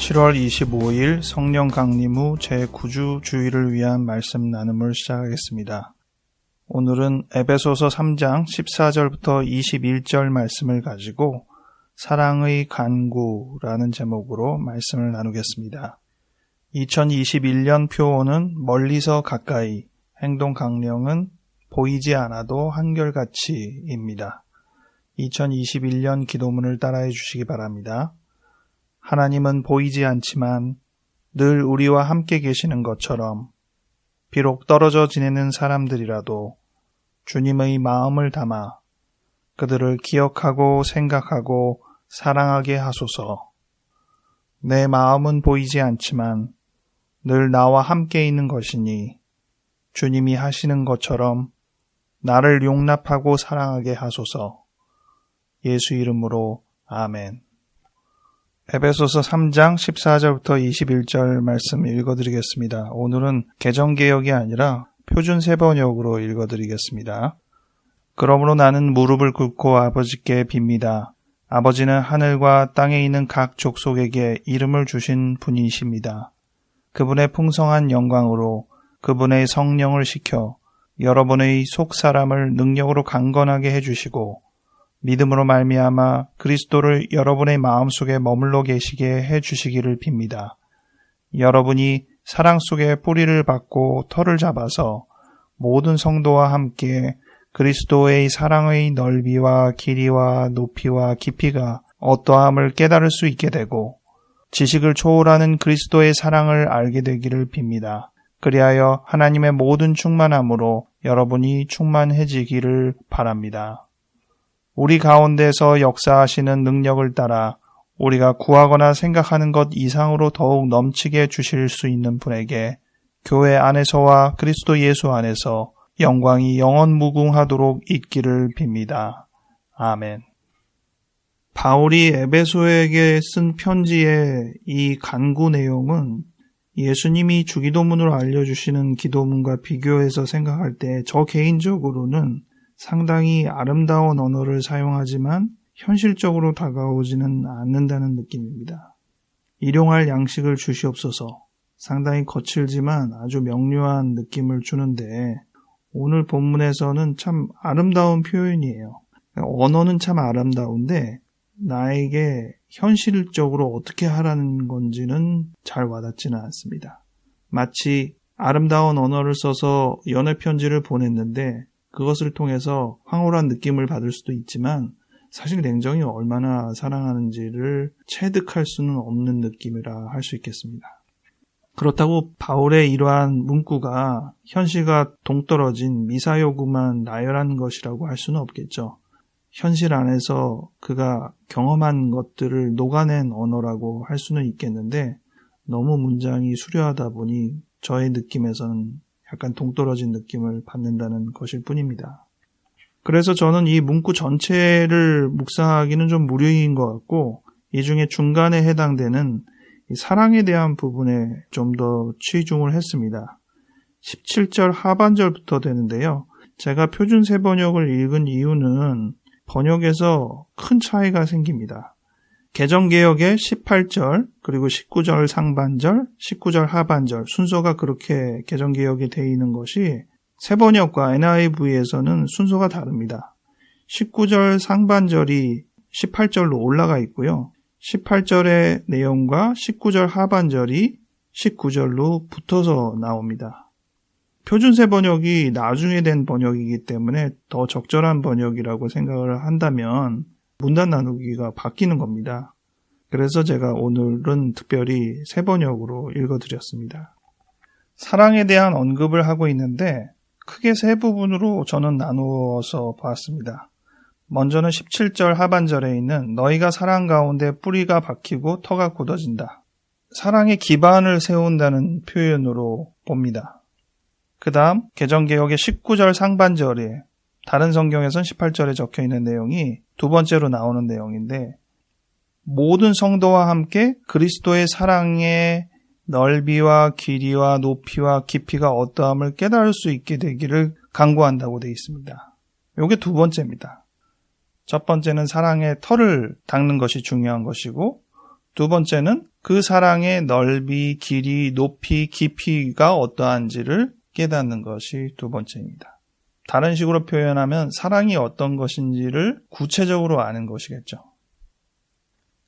7월 25일 성령 강림 후 제9주 주일을 위한 말씀 나눔을 시작하겠습니다. 오늘은 에베소서 3장 14절부터 21절 말씀을 가지고 사랑의 간구라는 제목으로 말씀을 나누겠습니다. 2021년 표어는 멀리서 가까이, 행동 강령은 보이지 않아도 한결같이입니다. 2021년 기도문을 따라해 주시기 바랍니다. 하나님은 보이지 않지만 늘 우리와 함께 계시는 것처럼 비록 떨어져 지내는 사람들이라도 주님의 마음을 담아 그들을 기억하고 생각하고 사랑하게 하소서. 내 마음은 보이지 않지만 늘 나와 함께 있는 것이니 주님이 하시는 것처럼 나를 용납하고 사랑하게 하소서. 예수 이름으로 아멘. 에베소서 3장 14절부터 21절 말씀 읽어드리겠습니다. 오늘은 개정개역이 아니라 표준 세번역으로 읽어드리겠습니다. 그러므로 나는 무릎을 꿇고 아버지께 빕니다. 아버지는 하늘과 땅에 있는 각 족속에게 이름을 주신 분이십니다. 그분의 풍성한 영광으로 그분의 성령을 시켜 여러분의 속사람을 능력으로 강건하게 해주시고 믿음으로 말미암아 그리스도를 여러분의 마음속에 머물러 계시게 해주시기를 빕니다. 여러분이 사랑 속에 뿌리를 받고 터를 잡아서 모든 성도와 함께 그리스도의 사랑의 넓이와 길이와 높이와 깊이가 어떠함을 깨달을 수 있게 되고 지식을 초월하는 그리스도의 사랑을 알게 되기를 빕니다. 그리하여 하나님의 모든 충만함으로 여러분이 충만해지기를 바랍니다. 우리 가운데서 역사하시는 능력을 따라 우리가 구하거나 생각하는 것 이상으로 더욱 넘치게 주실 수 있는 분에게 교회 안에서와 그리스도 예수 안에서 영광이 영원 무궁하도록 있기를 빕니다. 아멘. 바울이 에베소에게 쓴 편지의 이 간구 내용은 예수님이 주기도문으로 알려주시는 기도문과 비교해서 생각할 때 저 개인적으로는 상당히 아름다운 언어를 사용하지만 현실적으로 다가오지는 않는다는 느낌입니다. 일용할 양식을 주시옵소서. 상당히 거칠지만 아주 명료한 느낌을 주는데 오늘 본문에서는 참 아름다운 표현이에요. 언어는 참 아름다운데 나에게 현실적으로 어떻게 하라는 건지는 잘 와닿지는 않습니다. 마치 아름다운 언어를 써서 연애편지를 보냈는데 그것을 통해서 황홀한 느낌을 받을 수도 있지만 사실 냉정히 얼마나 사랑하는지를 체득할 수는 없는 느낌이라 할 수 있겠습니다. 그렇다고 바울의 이러한 문구가 현실과 동떨어진 미사여구만 나열한 것이라고 할 수는 없겠죠. 현실 안에서 그가 경험한 것들을 녹아낸 언어라고 할 수는 있겠는데 너무 문장이 수려하다 보니 저의 느낌에서는 약간 동떨어진 느낌을 받는다는 것일 뿐입니다. 그래서 저는 이 문구 전체를 묵상하기는 좀 무리인 것 같고 이 중에 중간에 해당되는 사랑에 대한 부분에 좀 더 치중을 했습니다. 17절 하반절부터 되는데요. 제가 표준 세번역을 읽은 이유는 번역에서 큰 차이가 생깁니다. 개정개역의 18절 그리고 19절 상반절, 19절 하반절 순서가 그렇게 개정개역에 되어 있는 것이 세번역과 NIV에서는 순서가 다릅니다. 19절 상반절이 18절로 올라가 있고요. 18절의 내용과 19절 하반절이 19절로 붙어서 나옵니다. 표준 세번역이 나중에 된 번역이기 때문에 더 적절한 번역이라고 생각을 한다면 문단 나누기가 바뀌는 겁니다. 그래서 제가 오늘은 특별히 세번역으로 읽어드렸습니다. 사랑에 대한 언급을 하고 있는데 크게 세 부분으로 저는 나누어서 봤습니다. 먼저는 17절 하반절에 있는 너희가 사랑 가운데 뿌리가 박히고 터가 굳어진다. 사랑의 기반을 세운다는 표현으로 봅니다. 그 다음 개정개역의 19절 상반절에 다른 성경에선 18절에 적혀있는 내용이 두 번째로 나오는 내용인데 모든 성도와 함께 그리스도의 사랑의 넓이와 길이와 높이와 깊이가 어떠함을 깨달을 수 있게 되기를 간구한다고 되어 있습니다. 이게 두 번째입니다. 첫 번째는 사랑의 터를 닦는 것이 중요한 것이고 두 번째는 그 사랑의 넓이, 길이, 높이, 깊이가 어떠한지를 깨닫는 것이 두 번째입니다. 다른 식으로 표현하면 사랑이 어떤 것인지를 구체적으로 아는 것이겠죠.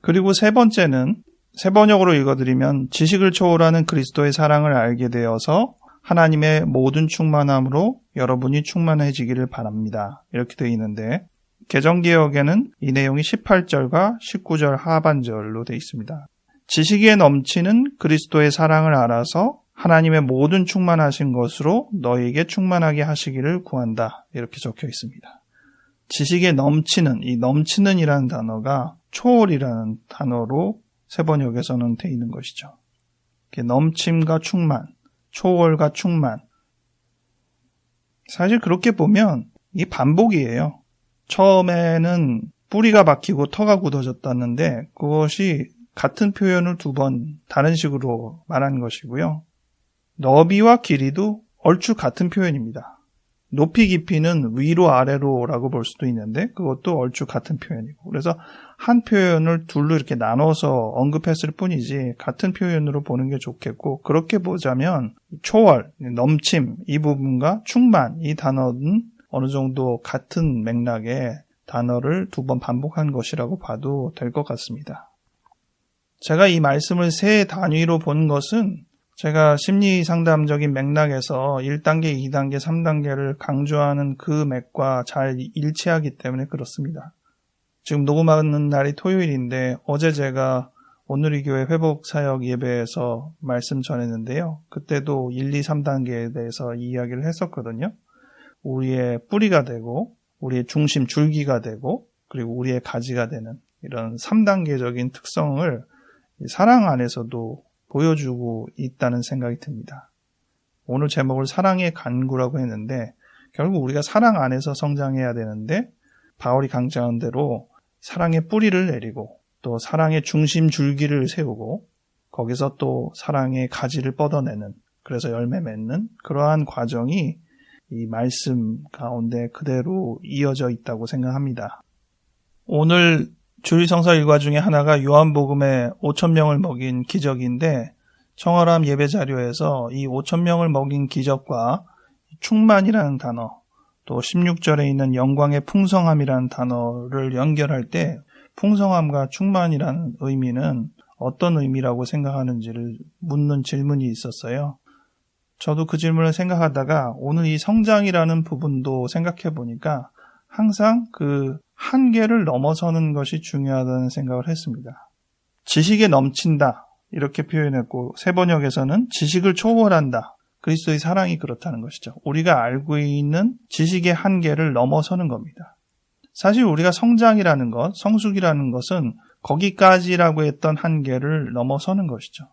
그리고 세 번째는 세 번역으로 읽어드리면 지식을 초월하는 그리스도의 사랑을 알게 되어서 하나님의 모든 충만함으로 여러분이 충만해지기를 바랍니다. 이렇게 되어 있는데 개정개역에는 이 내용이 18절과 19절 하반절로 되어 있습니다. 지식에 넘치는 그리스도의 사랑을 알아서 하나님의 모든 충만하신 것으로 너희에게 충만하게 하시기를 구한다. 이렇게 적혀 있습니다. 지식에 넘치는, 이 넘치는이라는 단어가 초월이라는 단어로 세 번역에서는 되어 있는 것이죠. 넘침과 충만, 초월과 충만. 사실 그렇게 보면 이 반복이에요. 처음에는 뿌리가 박히고 터가 굳어졌다는데 그것이 같은 표현을 두 번 다른 식으로 말한 것이고요. 너비와 길이도 얼추 같은 표현입니다. 높이 깊이는 위로 아래로라고 볼 수도 있는데 그것도 얼추 같은 표현이고 그래서 한 표현을 둘로 이렇게 나눠서 언급했을 뿐이지 같은 표현으로 보는 게 좋겠고 그렇게 보자면 초월, 넘침 이 부분과 충만 이 단어는 어느 정도 같은 맥락의 단어를 두 번 반복한 것이라고 봐도 될 것 같습니다. 제가 이 말씀을 세 단위로 본 것은 제가 심리 상담적인 맥락에서 1단계, 2단계, 3단계를 강조하는 그 맥과 잘 일치하기 때문에 그렇습니다. 지금 녹음하는 날이 토요일인데 어제 제가 오늘의 교회 회복사역 예배에서 말씀 전했는데요. 그때도 1, 2, 3단계에 대해서 이야기를 했었거든요. 우리의 뿌리가 되고 우리의 중심 줄기가 되고 그리고 우리의 가지가 되는 이런 3단계적인 특성을 사랑 안에서도 보여주고 있다는 생각이 듭니다. 오늘 제목을 사랑의 간구라고 했는데 결국 우리가 사랑 안에서 성장해야 되는데 바울이 강조한 대로 사랑의 뿌리를 내리고 또 사랑의 중심 줄기를 세우고 거기서 또 사랑의 가지를 뻗어내는 그래서 열매 맺는 그러한 과정이 이 말씀 가운데 그대로 이어져 있다고 생각합니다. 오늘 주일 성서 일과 중에 하나가 요한복음에 5,000명을 먹인 기적인데 청어람 예배 자료에서 이 5,000명을 먹인 기적과 충만이라는 단어 또 16절에 있는 영광의 풍성함이라는 단어를 연결할 때 풍성함과 충만이라는 의미는 어떤 의미라고 생각하는지를 묻는 질문이 있었어요. 저도 그 질문을 생각하다가 오늘 이 성장이라는 부분도 생각해 보니까 항상 그 한계를 넘어서는 것이 중요하다는 생각을 했습니다. 지식에 넘친다 이렇게 표현했고 세 번역에서는 지식을 초월한다. 그리스도의 사랑이 그렇다는 것이죠. 우리가 알고 있는 지식의 한계를 넘어서는 겁니다. 사실 우리가 성장이라는 것, 성숙이라는 것은 거기까지라고 했던 한계를 넘어서는 것이죠.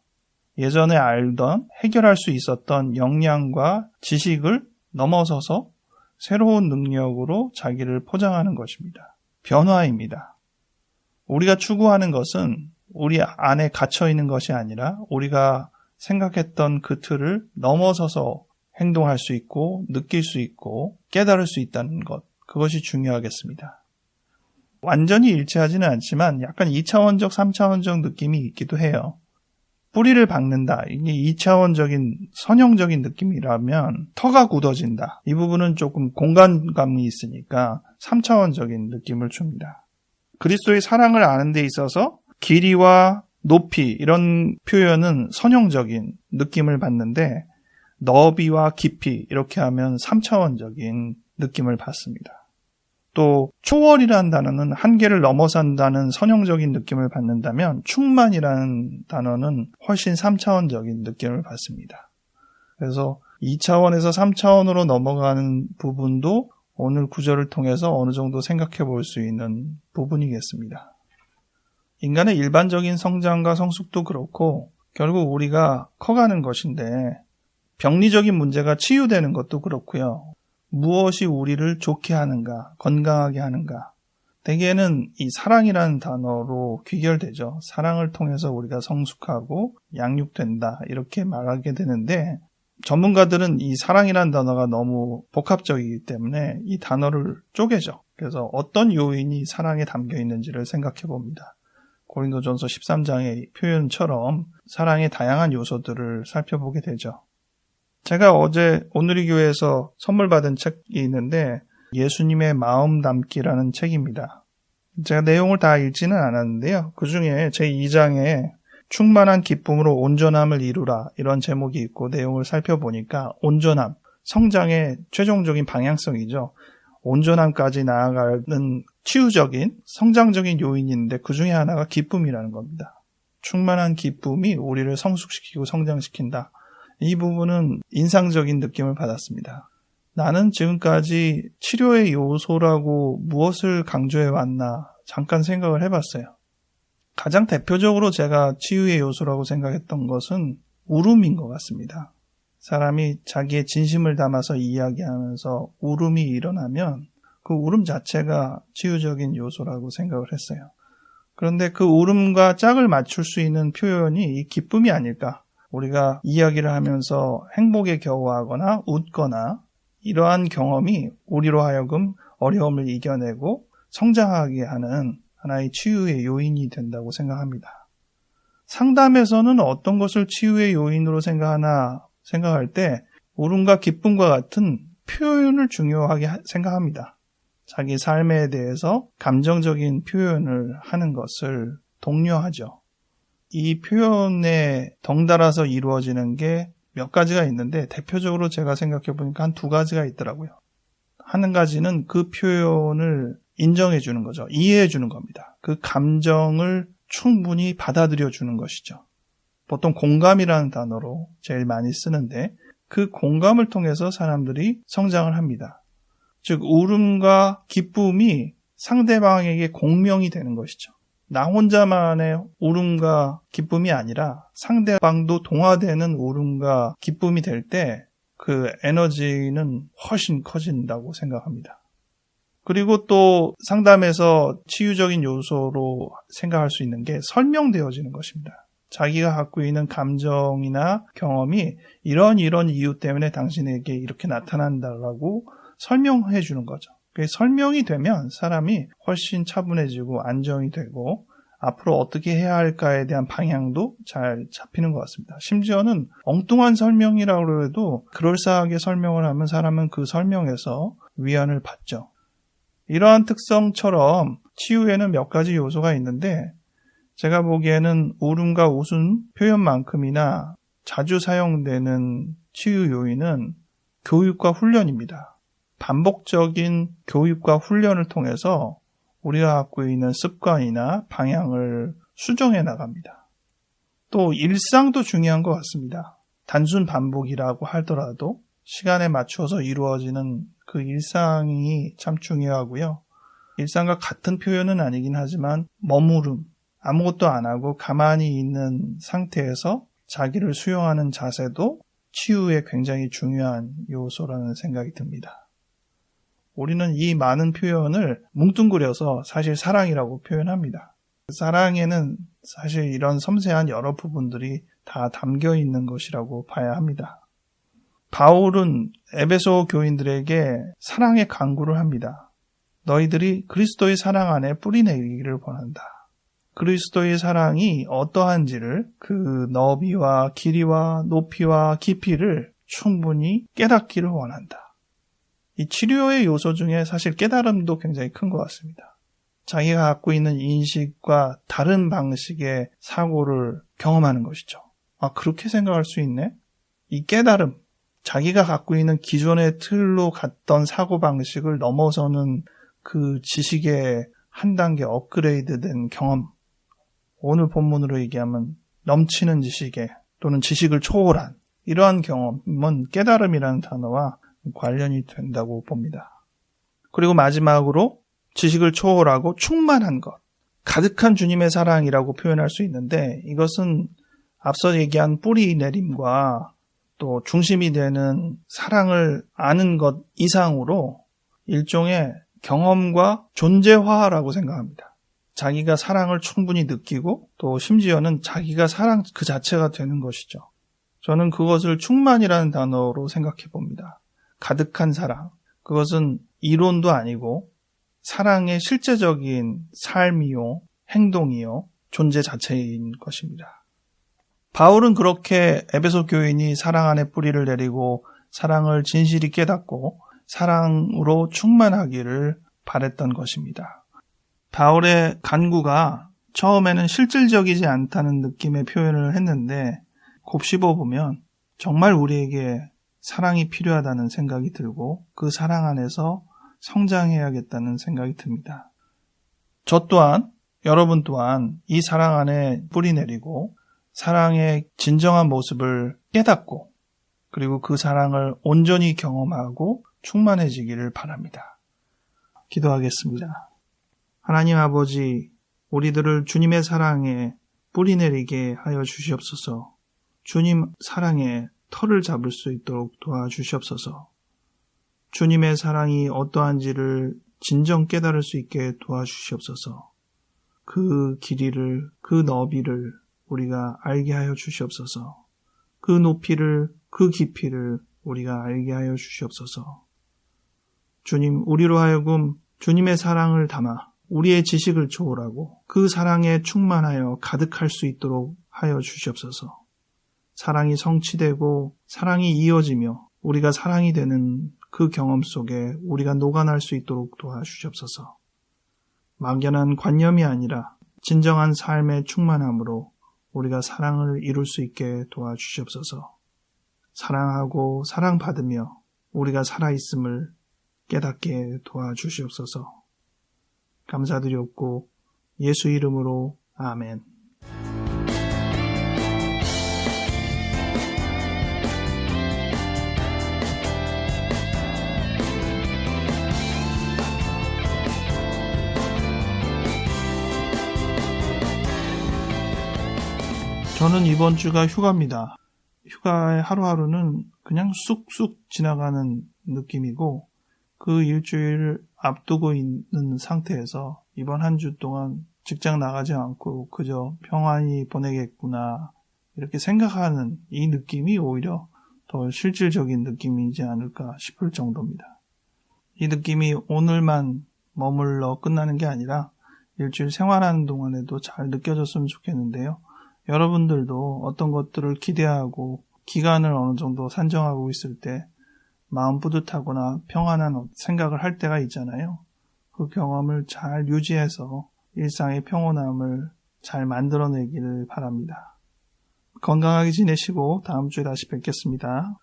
예전에 알던 해결할 수 있었던 역량과 지식을 넘어서서 새로운 능력으로 자기를 포장하는 것입니다. 변화입니다. 우리가 추구하는 것은 우리 안에 갇혀 있는 것이 아니라 우리가 생각했던 그 틀을 넘어서서 행동할 수 있고 느낄 수 있고 깨달을 수 있다는 것, 그것이 중요하겠습니다. 완전히 일치하지는 않지만 약간 2차원적, 3차원적 느낌이 있기도 해요. 뿌리를 박는다. 이게 2차원적인 선형적인 느낌이라면 터가 굳어진다. 이 부분은 조금 공간감이 있으니까 3차원적인 느낌을 줍니다. 그리스도의 사랑을 아는 데 있어서 길이와 높이 이런 표현은 선형적인 느낌을 받는데 너비와 깊이 이렇게 하면 3차원적인 느낌을 받습니다. 또 초월이라는 단어는 한계를 넘어선다는 선형적인 느낌을 받는다면 충만이라는 단어는 훨씬 3차원적인 느낌을 받습니다. 그래서 2차원에서 3차원으로 넘어가는 부분도 오늘 구절을 통해서 어느 정도 생각해 볼 수 있는 부분이겠습니다. 인간의 일반적인 성장과 성숙도 그렇고 결국 우리가 커가는 것인데 병리적인 문제가 치유되는 것도 그렇고요. 무엇이 우리를 좋게 하는가, 건강하게 하는가. 대개는 이 사랑이라는 단어로 귀결되죠. 사랑을 통해서 우리가 성숙하고 양육된다 이렇게 말하게 되는데 전문가들은 이 사랑이라는 단어가 너무 복합적이기 때문에 이 단어를 쪼개죠. 그래서 어떤 요인이 사랑에 담겨 있는지를 생각해 봅니다. 고린도전서 13장의 표현처럼 사랑의 다양한 요소들을 살펴보게 되죠. 제가 어제 오늘의 교회에서 선물 받은 책이 있는데 예수님의 마음 담기라는 책입니다. 제가 내용을 다 읽지는 않았는데요. 그 중에 제2장에 충만한 기쁨으로 온전함을 이루라 이런 제목이 있고 내용을 살펴보니까 온전함, 성장의 최종적인 방향성이죠. 온전함까지 나아가는 치유적인 성장적인 요인이 있는데 그 중에 하나가 기쁨이라는 겁니다. 충만한 기쁨이 우리를 성숙시키고 성장시킨다. 이 부분은 인상적인 느낌을 받았습니다. 나는 지금까지 치료의 요소라고 무엇을 강조해 왔나 잠깐 생각을 해봤어요. 가장 대표적으로 제가 치유의 요소라고 생각했던 것은 울음인 것 같습니다. 사람이 자기의 진심을 담아서 이야기하면서 울음이 일어나면 그 울음 자체가 치유적인 요소라고 생각을 했어요. 그런데 그 울음과 짝을 맞출 수 있는 표현이 이 기쁨이 아닐까. 우리가 이야기를 하면서 행복에 겨워하거나 웃거나 이러한 경험이 우리로 하여금 어려움을 이겨내고 성장하게 하는 하나의 치유의 요인이 된다고 생각합니다. 상담에서는 어떤 것을 치유의 요인으로 생각할 때 울음과 기쁨과 같은 표현을 중요하게 생각합니다. 자기 삶에 대해서 감정적인 표현을 하는 것을 독려하죠. 이 표현에 덩달아서 이루어지는 게 몇 가지가 있는데 대표적으로 제가 생각해 보니까 한 두 가지가 있더라고요. 한 가지는 그 표현을 인정해 주는 거죠. 이해해 주는 겁니다. 그 감정을 충분히 받아들여 주는 것이죠. 보통 공감이라는 단어로 제일 많이 쓰는데 그 공감을 통해서 사람들이 성장을 합니다. 즉 울음과 기쁨이 상대방에게 공명이 되는 것이죠. 나 혼자만의 울음과 기쁨이 아니라 상대방도 동화되는 울음과 기쁨이 될 때 그 에너지는 훨씬 커진다고 생각합니다. 그리고 또 상담에서 치유적인 요소로 생각할 수 있는 게 설명되어지는 것입니다. 자기가 갖고 있는 감정이나 경험이 이런 이유 때문에 당신에게 이렇게 나타난다라고 설명해 주는 거죠. 설명이 되면 사람이 훨씬 차분해지고 안정이 되고 앞으로 어떻게 해야 할까에 대한 방향도 잘 잡히는 것 같습니다. 심지어는 엉뚱한 설명이라고 해도 그럴싸하게 설명을 하면 사람은 그 설명에서 위안을 받죠. 이러한 특성처럼 치유에는 몇 가지 요소가 있는데 제가 보기에는 울음과 웃음 표현만큼이나 자주 사용되는 치유 요인은 교육과 훈련입니다. 반복적인 교육과 훈련을 통해서 우리가 갖고 있는 습관이나 방향을 수정해 나갑니다. 또 일상도 중요한 것 같습니다. 단순 반복이라고 하더라도 시간에 맞추어서 이루어지는 그 일상이 참 중요하고요. 일상과 같은 표현은 아니긴 하지만 머무름, 아무것도 안 하고 가만히 있는 상태에서 자기를 수용하는 자세도 치유에 굉장히 중요한 요소라는 생각이 듭니다. 우리는 이 많은 표현을 뭉뚱그려서 사실 사랑이라고 표현합니다. 사랑에는 사실 이런 섬세한 여러 부분들이 다 담겨 있는 것이라고 봐야 합니다. 바울은 에베소 교인들에게 사랑의 간구를 합니다. 너희들이 그리스도의 사랑 안에 뿌리내리기를 원한다. 그리스도의 사랑이 어떠한지를 그 너비와 길이와 높이와 깊이를 충분히 깨닫기를 원한다. 이 치료의 요소 중에 사실 깨달음도 굉장히 큰 것 같습니다. 자기가 갖고 있는 인식과 다른 방식의 사고를 경험하는 것이죠. 아, 그렇게 생각할 수 있네? 이 깨달음, 자기가 갖고 있는 기존의 틀로 갔던 사고방식을 넘어서는 그 지식의 한 단계 업그레이드된 경험, 오늘 본문으로 얘기하면 넘치는 지식에 또는 지식을 초월한 이러한 경험은 깨달음이라는 단어와 관련이 된다고 봅니다. 그리고 마지막으로 지식을 초월하고 충만한 것, 가득한 주님의 사랑이라고 표현할 수 있는데 이것은 앞서 얘기한 뿌리 내림과 또 중심이 되는 사랑을 아는 것 이상으로 일종의 경험과 존재화라고 생각합니다. 자기가 사랑을 충분히 느끼고 또 심지어는 자기가 사랑 그 자체가 되는 것이죠. 저는 그것을 충만이라는 단어로 생각해 봅니다. 가득한 사랑. 그것은 이론도 아니고 사랑의 실제적인 삶이요, 행동이요, 존재 자체인 것입니다. 바울은 그렇게 에베소 교인이 사랑 안에 뿌리를 내리고 사랑을 진실히 깨닫고 사랑으로 충만하기를 바랬던 것입니다. 바울의 간구가 처음에는 실질적이지 않다는 느낌의 표현을 했는데 곱씹어 보면 정말 우리에게 사랑이 필요하다는 생각이 들고 그 사랑 안에서 성장해야겠다는 생각이 듭니다. 저 또한 여러분 또한 이 사랑 안에 뿌리 내리고 사랑의 진정한 모습을 깨닫고 그리고 그 사랑을 온전히 경험하고 충만해지기를 바랍니다. 기도하겠습니다. 하나님 아버지, 우리들을 주님의 사랑에 뿌리 내리게 하여 주시옵소서. 주님 사랑에 털을 잡을 수 있도록 도와주시옵소서. 주님의 사랑이 어떠한지를 진정 깨달을 수 있게 도와주시옵소서. 그 길이를, 그 너비를 우리가 알게 하여 주시옵소서. 그 높이를, 그 깊이를 우리가 알게 하여 주시옵소서. 주님, 우리로 하여금 주님의 사랑을 담아 우리의 지식을 초월하고 그 사랑에 충만하여 가득할 수 있도록 하여 주시옵소서. 사랑이 성취되고 사랑이 이어지며 우리가 사랑이 되는 그 경험 속에 우리가 녹아날 수 있도록 도와주시옵소서. 막연한 관념이 아니라 진정한 삶의 충만함으로 우리가 사랑을 이룰 수 있게 도와주시옵소서. 사랑하고 사랑받으며 우리가 살아있음을 깨닫게 도와주시옵소서. 감사드리옵고 예수 이름으로 아멘. 저는 이번 주가 휴가입니다. 휴가의 하루하루는 그냥 쑥쑥 지나가는 느낌이고 그 일주일을 앞두고 있는 상태에서 이번 한 주 동안 직장 나가지 않고 그저 평안히 보내겠구나 이렇게 생각하는 이 느낌이 오히려 더 실질적인 느낌이지 않을까 싶을 정도입니다. 이 느낌이 오늘만 머물러 끝나는 게 아니라 일주일 생활하는 동안에도 잘 느껴졌으면 좋겠는데요. 여러분들도 어떤 것들을 기대하고 기간을 어느 정도 산정하고 있을 때 마음 뿌듯하거나 평안한 생각을 할 때가 있잖아요. 그 경험을 잘 유지해서 일상의 평온함을 잘 만들어내기를 바랍니다. 건강하게 지내시고 다음 주에 다시 뵙겠습니다.